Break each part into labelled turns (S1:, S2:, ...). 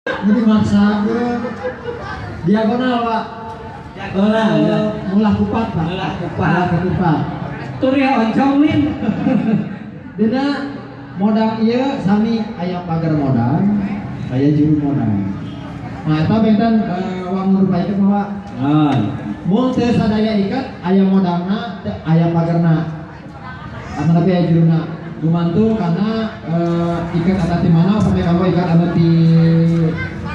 S1: Jadi maksa diagonal pak. Mulah kupat pak.
S2: Mulah kupat.
S1: Kupat.
S2: Tur ya oncom lin.
S1: Dina modal iya sami aya pagar modal, aya juru modal. Nah eta benten uang nurbaikeun pak. Mun teu sadaya ikat aya modalna, aya pagarna. Anu tapi aya juruna. Gumantung karena ikat ada di mana sampai kamu ikat ada di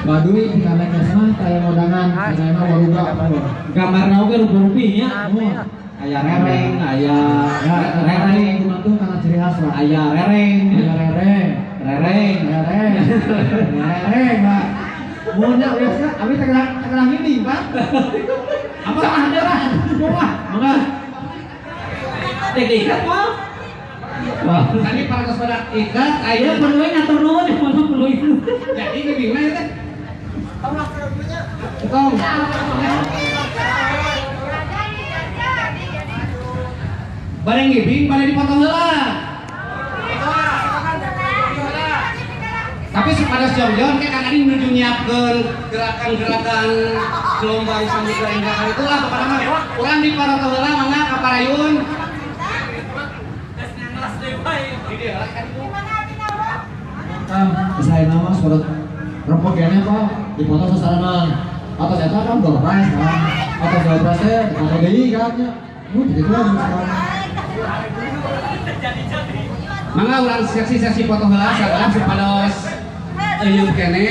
S1: Baduy di kana kesna aya modangan karena waruga
S2: Gambarna oge rupa-rupinya.
S1: aya rereng, aya rereng gumantung karena ciri khas lah.
S2: Aya rereng,
S1: Rereng, Pak. Mohonnya biasa abi tengah ini, Pak. Apa ada lah? Coba. Mangga.
S2: Dek ikat mah.
S1: Wah, tadi para pada ikat
S2: Ayo perluin ngatur nuhun yang mana perluin.
S1: jadi ini gimana teh? Tong. Bareng ngibing, bareng dipotong heula. Tapi pada siang-siang kayak kan ini menuju nyiapkeun gerakan-gerakan gelombang samudra indah itulah kepada mah urang dipotong heula mangga ka parayun. Saya nama surat rempok kene Pak dipoto sasaran atas eta kan golpres kan atas golpres teh ada deui kan nya gitu kan mangga urang sesi foto heula sagelas supados eueuh kene